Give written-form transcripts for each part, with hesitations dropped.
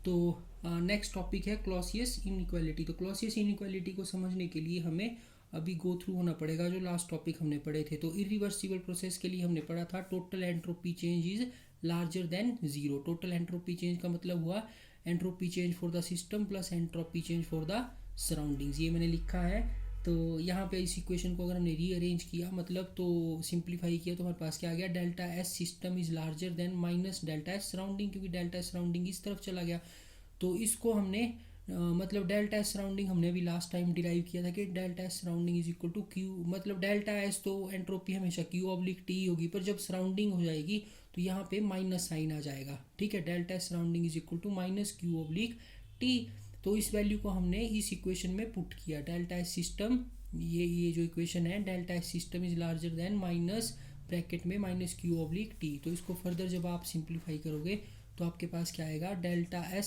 तो next topic है Clausius inequality. तो क्लॉसियस इनइक्वालिटी को समझने के लिए हमें अभी गो थ्रू होना पड़ेगा जो लास्ट टॉपिक हमने पढ़े थे। तो इरिवर्सिबल प्रोसेस के लिए हमने पढ़ा था total entropy change is larger than zero. Total entropy change का मतलब हुआ entropy change for the system plus entropy change for the surroundings. ये मैंने लिखा है। तो यहाँ पे इस इक्वेशन को अगर हमने रीअरेंज किया मतलब तो सिंप्लीफाई किया तो हमारे पास क्या आ गया, delta S system is larger than minus delta S surrounding, क्योंकि डेल्टा एस सराउंडिंग इस तरफ चला गया। तो इसको हमने मतलब डेल्टा एस सराउंडिंग हमने अभी लास्ट टाइम डिराइव किया था कि delta S surrounding is equal to Q, मतलब डेल्टा एस तो एंट्रोपी हमेशा क्यू ऑब्लिक टी होगी, पर जब सराउंडिंग हो जाएगी तो यहाँ पे माइनस साइन आ जाएगा। ठीक है, delta S surrounding is equal to minus Q oblique T. तो इस वैल्यू को हमने इस इक्वेशन में पुट किया। डेल्टा एस सिस्टम, ये जो इक्वेशन है, delta S system is larger than minus bracket में माइनस क्यू ऑब्लिक टी। तो इसको फर्दर जब आप सिंप्लीफाई करोगे तो आपके पास क्या आएगा, delta S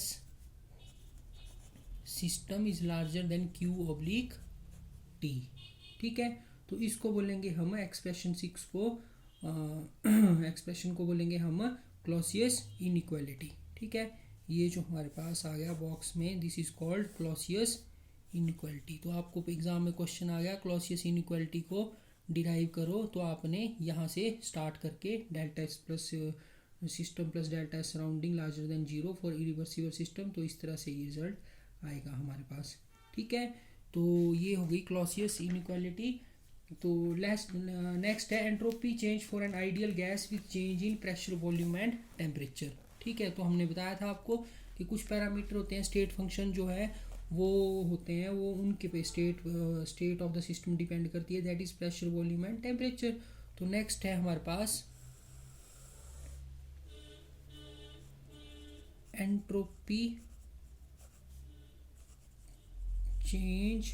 system is larger than Q oblique T. ठीक है, तो इसको बोलेंगे हम एक्सप्रेशन 6 को एक्सप्रेशन को बोलेंगे हम क्लॉसियस इनइक्वालिटी। ठीक है, ये जो हमारे पास आ गया बॉक्स में, this is called Clausius inequality. तो आपको एग्जाम में क्वेश्चन आ गया क्लॉसियस इनइक्वालिटी को डिराइव करो, तो आपने यहाँ से स्टार्ट करके delta S plus system plus delta S surrounding larger than zero for irreversible system, तो इस तरह से ये रिजल्ट आएगा हमारे पास। ठीक है, तो ये हो गई क्लॉसियस इनइक्वालिटी। तो नेक्स्ट है entropy change for an ideal gas with change in pressure volume and temperature. ठीक है, तो हमने बताया था आपको कि कुछ पैरामीटर होते हैं, स्टेट फंक्शन जो है वो होते हैं, वो उनके पे state of the system depend करती है, that is pressure volume and temperature. तो नेक्स्ट है हमारे पास entropy change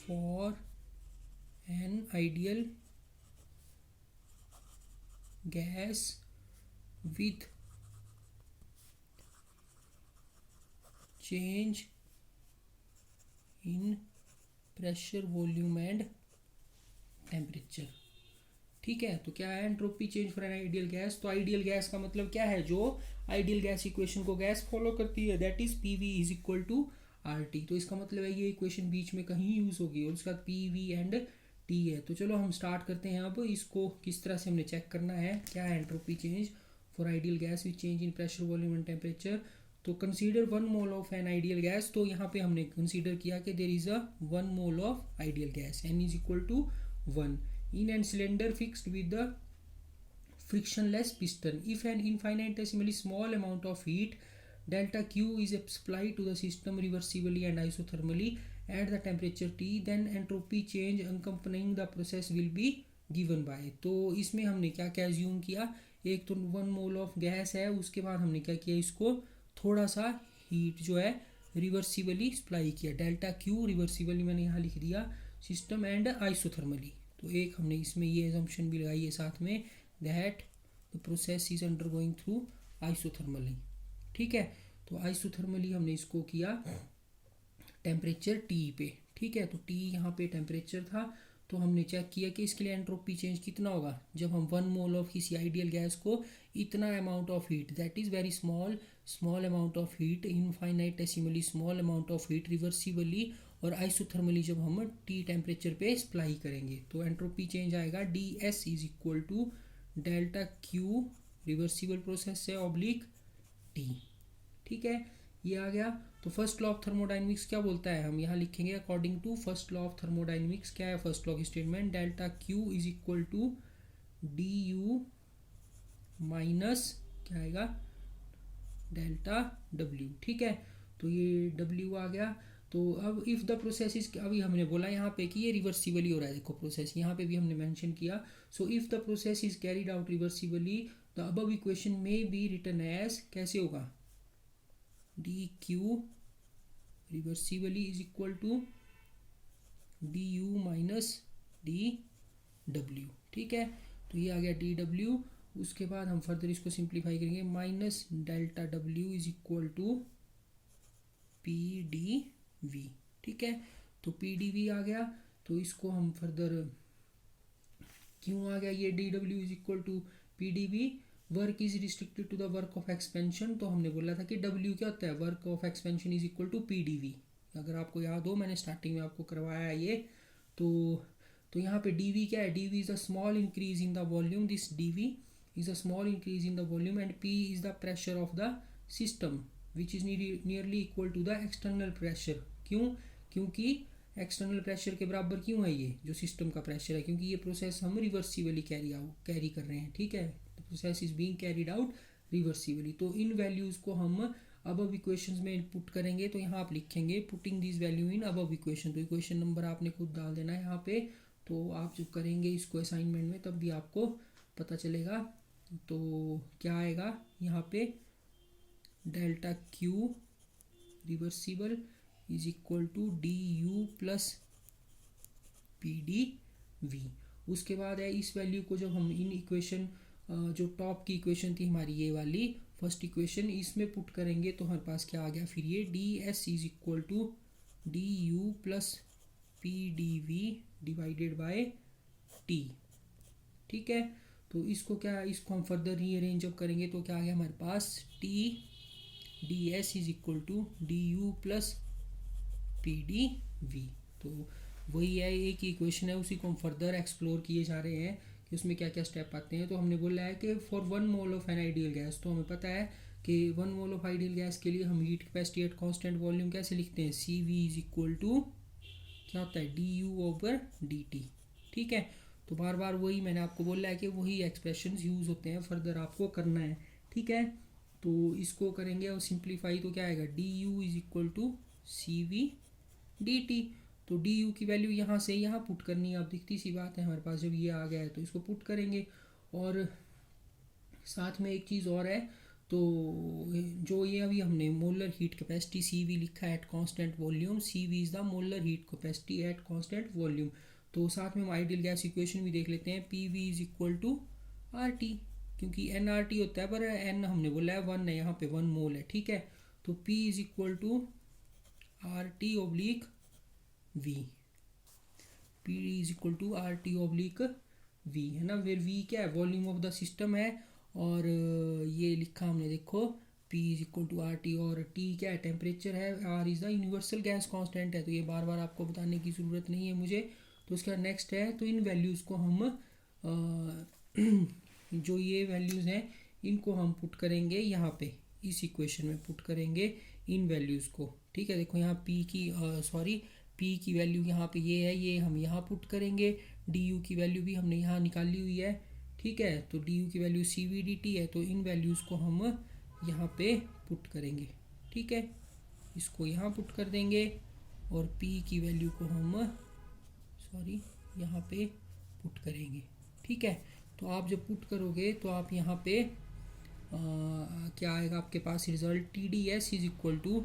for an ideal gas with change in pressure volume and temperature. ठीक है, तो क्या है entropy change for an ideal gas. तो आइडियल गैस का मतलब क्या है, जो आइडियल गैस इक्वेशन को गैस फॉलो करती है, that is P V is equal to R T. तो इसका मतलब है ये इक्वेशन बीच में कहीं यूज होगी और उसका पी वी एंड टी है। तो चलो हम स्टार्ट करते हैं। अब इसको किस तरह से हमने चेक करना है, क्या है entropy change for ideal gas with change in pressure volume and temperature. तो consider 1 mole of an ideal gas. तो यहाँ पे हमने कंसीडर किया कि there is a 1 mole of ideal gas, N is equal to 1 in and cylinder fixed with the frictionless piston. If an infinitesimally small amount of heat delta Q is supplied to the system reversibly and isothermally at the temperature T, then entropy change accompanying the process will be given by। तो इसमें हमने क्या क्या assume किया, एक तो 1 mole of gas है, उसके बाद हमने क्या किया, इसको थोड़ा सा हीट जो है रिवर्सिबली सप्लाई किया, डेल्टा क्यू रिवर्सिबली मैंने यहाँ लिख दिया, सिस्टम एंड आइसोथर्मली। तो एक हमने इसमें ये एजम्पशन भी लगाई है साथ में, that the process is under going through isothermally. ठीक है, तो आइसोथर्मली हमने इसको किया टेम्परेचर टी पे। ठीक है, तो टी यहाँ पे टेम्परेचर था, तो हमने चेक किया कि इसके लिए एंट्रोपी चेंज कितना होगा, जब हम 1 मोल ऑफ किसी आइडियल गैस को इतना amount of heat, that is very small amount of heat, infinitesimally small amount of heat reversibly और आइसोथर्मली जब हम टी टेम्परेचर पे सप्लाई करेंगे, तो एंट्रोपी चेंज आएगा D S is equal to delta Q reversible process है oblique T. ठीक है, ये आ गया। तो फर्स्ट लॉ ऑफ थर्मोडाइनमिक्स क्या बोलता है, हम यहाँ लिखेंगे according to first law of thermodynamics. क्या है फर्स्ट लॉ की statement, delta Q is equal to D U minus क्या आएगा, डेल्टा डब्ल्यू। ठीक है, तो ये डब्ल्यू आ गया। तो अब इफ़ द प्रोसेस इज, अभी हमने बोला यहाँ पे कि ये रिवर्सिबली हो रहा है, देखो प्रोसेस यहाँ पे भी हमने मेंशन किया। So if the process is carried out reversibly the above equation में बी रिटन एज, कैसे होगा, D Q reversibly is equal to D U minus D W. ठीक है, तो ये आ गया डी डब्ल्यू। उसके बाद हम फर्दर इसको सिंप्लीफाई करेंगे, minus delta W is equal to P D V. ठीक है, तो पी डी वी आ गया। तो इसको हम फर्दर क्यों आ गया ये D W is equal to P D V, work is restricted to the work of expansion, तो हमने बोला था कि डब्ल्यू क्या होता है, work of expansion is equal to P D V. अगर आपको याद हो, मैंने स्टार्टिंग में आपको करवाया ये। तो यहाँ पे डी वी क्या है, D V is a small increase in the volume, this D V is a small increase in the volume, and P is the pressure of the system which is nearly equal to the external pressure. क्यों? क्योंकि external pressure के बराबर क्यों है ये जो system का pressure है, क्योंकि ये प्रोसेस हम रिवर्सिबली कैरी कर रहे हैं, ठीक है। Process is being carried out reversibly. तो इन वैल्यूज़ को हम अबव इक्वेशंस में पुट करेंगे। तो यहाँ आप लिखेंगे putting this value in above equation, तो इक्वेशन नंबर आपने खुद डाल देना है यहाँ पे। तो आप जब करेंगे इसको असाइनमेंट में तब भी आपको पता चलेगा। तो क्या आएगा यहाँ पे, delta Q reversible is equal to D U plus P D V. उसके बाद है इस वैल्यू को जब हम इन इक्वेशन जो टॉप की इक्वेशन थी हमारी ये वाली फर्स्ट इक्वेशन, इसमें पुट करेंगे तो हमारे पास क्या आ गया फिर ये D S is equal to D U plus P D V divided by T, ठीक है। तो इसको क्या, इसको हम फर्दर रीअरेंज जब करेंगे तो क्या आ गया हमारे पास, T D S is equal to D U plus P D V. तो वही है, एक ही इक्वेशन है, उसी को हम फर्दर एक्सप्लोर किए जा रहे हैं कि उसमें क्या क्या स्टेप आते हैं। तो हमने बोला है कि for 1 mole of an ideal gas, तो हमें पता है कि 1 मोल ऑफ आइडियल गैस के लिए हम heat capacity at constant volume कैसे लिखते हैं, सी वी इज इक्वल टू क्या होता है, D you over D T, ठीक है। तो बार बार वही मैंने आपको बोला है कि वही एक्सप्रेशन यूज़ होते हैं, फर्दर आपको करना है, ठीक है। तो इसको करेंगे और सिंप्लीफाई, तो क्या आएगा, D U is equal to C V D T. तो डी यू की वैल्यू यहाँ से यहाँ पुट करनी है, अब दिखती सी बात है हमारे पास जब ये आ गया है तो इसको पुट करेंगे। और साथ में एक चीज़ और है, तो जो ये अभी हमने molar heat capacity C V लिखा है at constant volume, C V is the molar heat capacity at constant volume. तो साथ में हम आइडियल गैस इक्वेशन भी देख लेते हैं, P V is equal to R T, क्योंकि एन आर टी होता है पर एन हमने बोला है 1 है, यहाँ पे 1 मोल है, ठीक है। तो P is equal to R T oblique V, P is equal to R T oblique V, है ना। फिर वी क्या है, वॉल्यूम ऑफ द सिस्टम है, और ये लिखा हमने देखो P is equal to R T, और T क्या है, टेम्परेचर है, R is the universal gas constant है। तो ये बार बार आपको बताने की ज़रूरत नहीं है मुझे। तो उसका नेक्स्ट है, तो इन वैल्यूज़ को हम जो ये वैल्यूज़ हैं इनको हम पुट करेंगे यहाँ पे, इस इक्वेशन में पुट करेंगे इन वैल्यूज़ को, ठीक है। देखो यहाँ P की वैल्यू यहाँ पे ये है, ये हम यहाँ पुट करेंगे, डी यू की वैल्यू भी हमने यहाँ निकाली हुई है, ठीक है। तो डी यू की value C V D T है, तो इन वैल्यूज़ को हम यहाँ पे पुट करेंगे, ठीक है। इसको यहाँ पुट कर देंगे और P की वैल्यू को हम यहाँ पे पुट करेंगे, ठीक है। तो आप जब पुट करोगे तो आप यहाँ पे क्या आएगा आपके पास result, T D S is equal to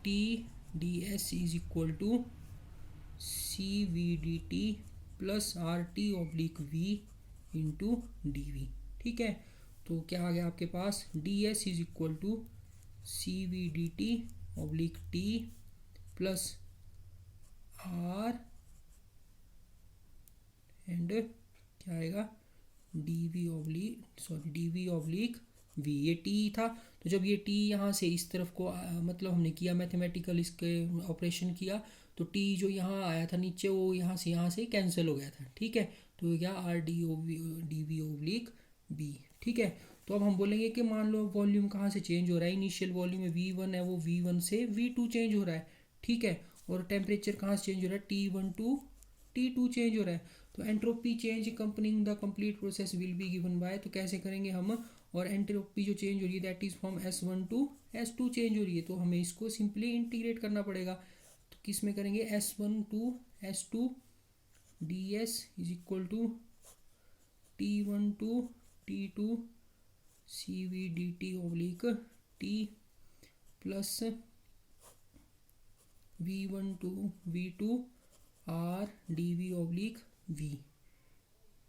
T D S is equal to C V D T plus R T oblique V into D V, ठीक है। तो क्या आ गया आपके पास, D S is equal to C V D T oblique T plus R and क्या आएगा, डी वी ऑब्लिक वी, ये टी था। तो जब ये टी यहाँ से इस तरफ को मतलब हमने किया मैथमेटिकल इसके ऑपरेशन किया, तो टी जो यहाँ आया था नीचे वो यहाँ से कैंसिल हो गया था, ठीक है। तो क्या R D V oblique B, ठीक है। तो अब हम बोलेंगे कि मान लो वॉल्यूम कहाँ से चेंज हो रहा है, इनिशियल वॉल्यूम में V1 है, वो V1 से V2 चेंज हो रहा है, ठीक है। और टेम्परेचर कहाँ से चेंज हो रहा है, T1 टू T2 चेंज हो रहा है। तो entropy change accompanying the complete process will be given by, तो कैसे करेंगे हम, और एंट्रोपी जो चेंज हो रही है that is from S1 to S2 change हो रही है, तो हमें इसको सिंपली इंटीग्रेट करना पड़ेगा। तो किस में करेंगे, S1 to S2 D S is equal to T1 to T2 C V D T oblique T plus V1 to V2 R D V oblique V,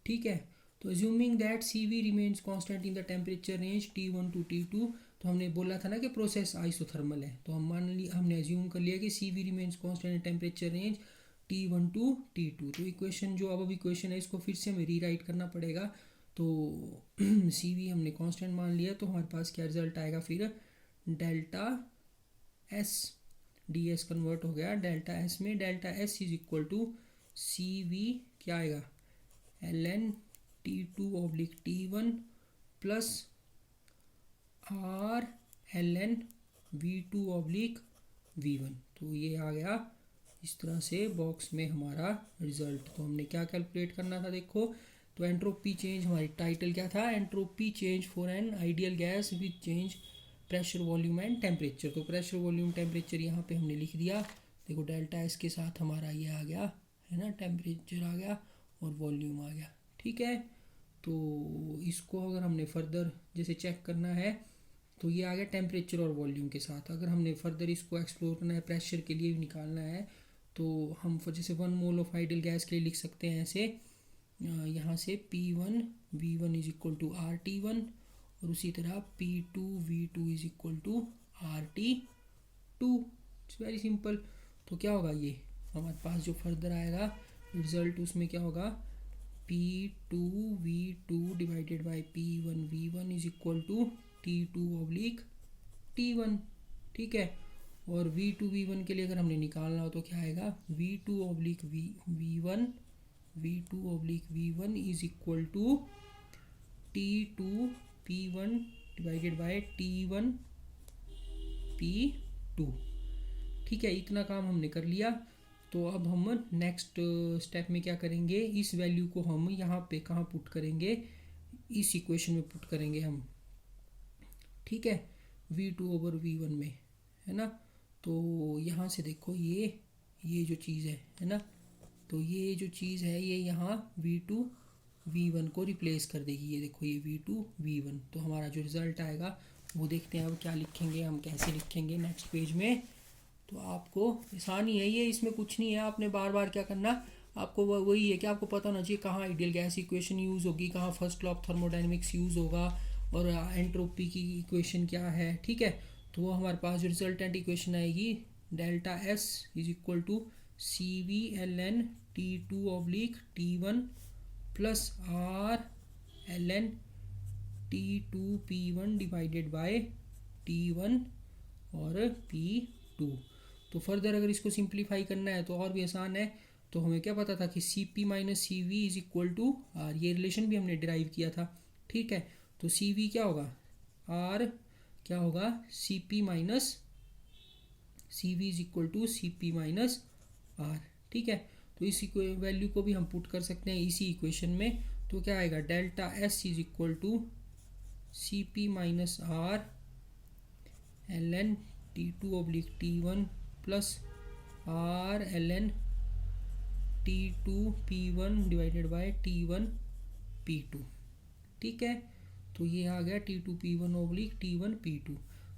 ठीक है। तो assuming that C V remains constant in the temperature range T1 to T2, तो हमने बोला था ना कि process isothermal है, तो हमने अज्यूम कर लिया कि C V remains constant in temperature range T1 to T2। तो इक्वेशन जो अब इक्वेशन है इसको फिर से हमें रीराइट करना पड़ेगा। तो सी वी हमने कांस्टेंट मान लिया, तो हमारे पास क्या रिजल्ट आएगा फिर, delta S, D S convert हो गया डेल्टा एस में, delta S is equal to C V क्या आएगा, L N T two oblique T one plus R L N V two oblique V one. तो ये आ गया इस तरह से बॉक्स में हमारा रिजल्ट। तो हमने क्या कैलकुलेट करना था देखो, तो एंट्रोपी चेंज, हमारी टाइटल क्या था, entropy change for an ideal gas with change pressure volume and temperature. तो प्रेशर वॉल्यूम टेम्परेचर यहाँ पे हमने लिख दिया, देखो डेल्टा एस के साथ हमारा ये आ गया है ना, टेम्परेचर आ गया और वॉल्यूम आ गया, ठीक है। तो इसको अगर हमने फर्दर जैसे चेक करना है, तो ये आ गया टेम्परेचर और वॉल्यूम के साथ। अगर हमने फर्दर इसको एक्सप्लोर करना है, प्रेशर के लिए भी निकालना है, तो हम जैसे 1 मोल ऑफ आइडियल गैस के लिए लिख सकते हैं ऐसे, यहाँ से P1 V1 is equal to RT1 और उसी तरह P2 V2 is equal to RT2। It's very simple. तो क्या होगा, ये हमारे पास जो फर्दर आएगा रिजल्ट, उसमें क्या होगा, P2 V2 divided by P1 V1 is equal to T2 oblique T1, ठीक है। और V2 V1 के लिए अगर हमने निकालना हो तो क्या आएगा, V2 oblique V1 V2 oblique V1 is equal to T2 P1 divided by T1 P2, ठीक है। इतना काम हमने कर लिया। तो अब हम नेक्स्ट स्टेप में क्या करेंगे, इस वैल्यू को हम यहाँ पे कहाँ पुट करेंगे, इस इक्वेशन में पुट करेंगे हम, ठीक है, V2 ओवर V1 में, है ना। तो यहाँ से देखो ये जो चीज़ है ना, तो ये जो चीज़ है ये यहाँ V2 V1 को रिप्लेस कर देगी, ये देखो ये V2 V1। तो हमारा जो रिज़ल्ट आएगा वो देखते हैं अब क्या लिखेंगे हम, कैसे लिखेंगे नेक्स्ट पेज में। तो आपको आसानी है ये, इसमें कुछ नहीं है, आपने बार बार क्या करना, आपको वही है कि आपको पता होना चाहिए कहाँ आइडियल गैस इक्वेशन यूज़ होगी, कहाँ first law of thermodynamics use होगा और एंट्रोपी की इक्वेशन क्या है, ठीक है। तो वो हमारे पास जो रिजल्टेंट इक्वेशन आएगी, delta S is equal to C V L N T two oblique T one plus R L N T two P one divided by T one और पी टू। तो फर्दर अगर इसको simplify करना है तो और भी आसान है। तो हमें क्या पता था कि C P minus C V is equal to R, ये रिलेशन भी हमने डिराइव किया था, ठीक है। तो सी वी क्या होगा, आर क्या होगा, C P minus C V is equal to C P minus R, ठीक है। तो इस वैल्यू को भी हम पुट कर सकते हैं इसी इक्वेशन में। तो क्या आएगा, delta S is equal to C P minus R L N T two oblique T one plus R L N T two P one divided by T one P two, ठीक है। तो ये आ गया T two P one oblique T one P two.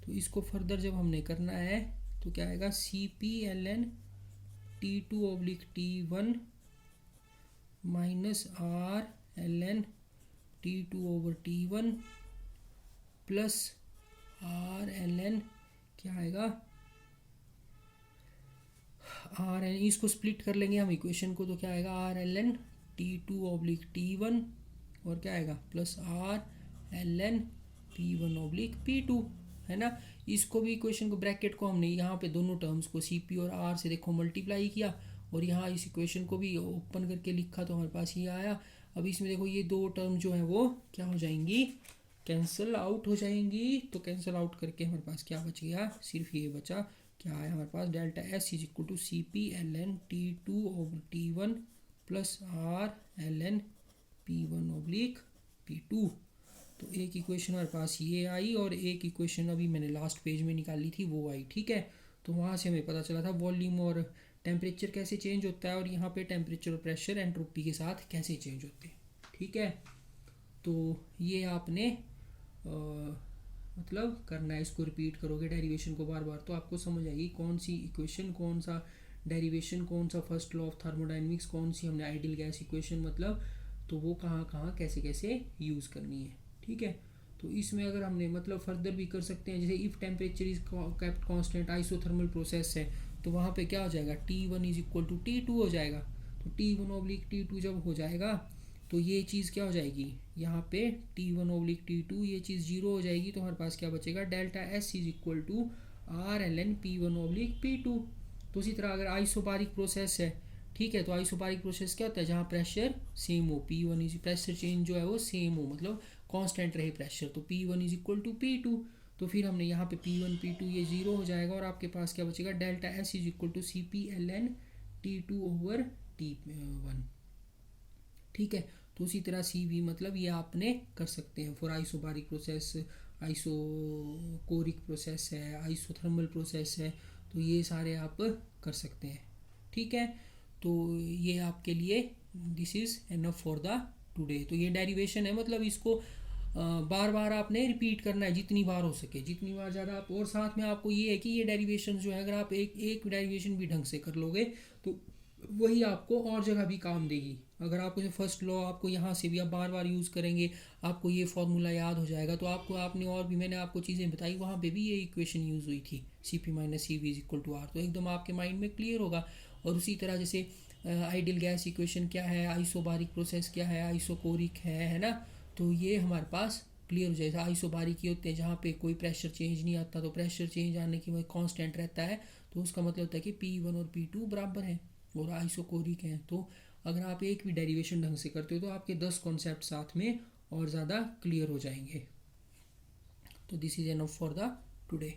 तो इसको further जब हमने करना है तो क्या आएगा, C P L N T two oblique T one minus R L N T two over T one plus R L N क्या आएगा, आर एन, इसको स्प्लिट कर लेंगे हम इक्वेशन को, तो क्या आएगा, R L N T two oblique T one और क्या आएगा plus R L N P one oblique P two, है ना। इसको भी इक्वेशन को ब्रैकेट को हमने यहाँ पे दोनों टर्म्स को सी पी और आर से देखो मल्टीप्लाई किया और यहाँ इस इक्वेशन को भी ओपन करके लिखा, तो हमारे पास ये आया। अब इसमें देखो ये दो टर्म जो है वो क्या हो जाएंगी, कैंसिल आउट हो जाएंगी। तो कैंसिल आउट करके हमारे पास क्या बच गया, सिर्फ ये बचा, क्या आया हमारे पास, delta S is equal to C P L N T two over T one plus R L N P one oblique P two. तो एक इक्वेशन हमारे पास ये आई और एक इक्वेशन अभी मैंने लास्ट पेज में निकाली थी वो आई, ठीक है। तो वहाँ से हमें पता चला था वॉल्यूम और टेम्परेचर कैसे चेंज होता है और यहाँ पे टेम्परेचर और प्रेशर एंट्रोपी के साथ कैसे चेंज होते हैं, ठीक है। तो ये आपने मतलब करना है, इसको रिपीट करोगे डेरिवेशन को बार बार तो आपको समझ आएगी कौन सी इक्वेशन, कौन सा डेरिवेशन, कौन सा फर्स्ट लॉ ऑफ थर्मोडायनेमिक्स, कौन सी हमने आइडियल गैस इक्वेशन, मतलब तो वो कहाँ कहाँ कैसे कैसे यूज़ करनी है, ठीक है। तो इसमें अगर हमने मतलब फर्दर भी कर सकते हैं, जैसे if temperature is kept constant, isothermal process है, तो वहाँ पे क्या हो जाएगा, T1 is equal to T2 हो जाएगा। तो T1 ऑब्लिक T2 जब हो जाएगा तो ये चीज़ क्या हो जाएगी, यहाँ पे T1/T2 ये चीज़ 0 हो जाएगी। तो हमारे पास क्या बचेगा, delta S is equal to Rln P1/P2। तो उसी तरह अगर आइसोबारिक प्रोसेस है, ठीक है, तो आइसोबारिक प्रोसेस क्या होता है, जहाँ प्रेशर सेम हो, P1 इज प्रेशर चेंज जो है वो सेम हो, मतलब कांस्टेंट रहे प्रेशर, तो P1 is equal to P2। तो फिर हमने यहाँ पे P1 P2 ये 0 हो जाएगा और आपके पास क्या बचेगा, delta S is equal to CP ln T2/T1। ठीक है, तो उसी तरह CV मतलब ये आपने कर सकते हैं for isobaric process, isochoric process है, आइसोथर्मल प्रोसेस है, तो ये सारे आप कर सकते हैं। ठीक है, तो ये आपके लिए this is enough for the today. तो ये डेरिवेशन है, मतलब इसको बार बार आपने रिपीट करना है जितनी बार हो सके, जितनी बार ज़्यादा आप। और साथ में आपको ये है कि ये डेरिवेशन जो है, अगर आप एक एक डेरिवेशन भी ढंग से कर लोगे तो वही आपको और जगह भी काम देगी। अगर आपको जो फर्स्ट लॉ आपको यहाँ से भी आप बार बार यूज़ करेंगे, आपको ये फॉर्मूला याद हो जाएगा, तो आपको आपने और भी मैंने आपको चीज़ें बताई वहाँ पे भी ये इक्वेशन यूज़ हुई थी, CP-CV=R, तो एकदम आपके माइंड में क्लियर होगा। और उसी तरह जैसे आइडियल गैस इक्वेशन क्या है, आइसोबारिक प्रोसेस क्या है, आइसोकोरिक है ना, तो ये हमारे पास क्लियर हो जाएगा। आइसोबारिक ये होते हैं जहाँ पे कोई प्रेशर चेंज नहीं आता, तो प्रेशर चेंज आने की वजह कांस्टेंट रहता है, तो उसका मतलब होता है कि P1 और P2 बराबर हैं। और आइसोकोरिक हैं, तो अगर आप एक भी डेरिवेशन ढंग से करते हो तो आपके 10 कॉन्सेप्ट साथ में और ज़्यादा क्लियर हो जाएंगे। तो this is enough for the today.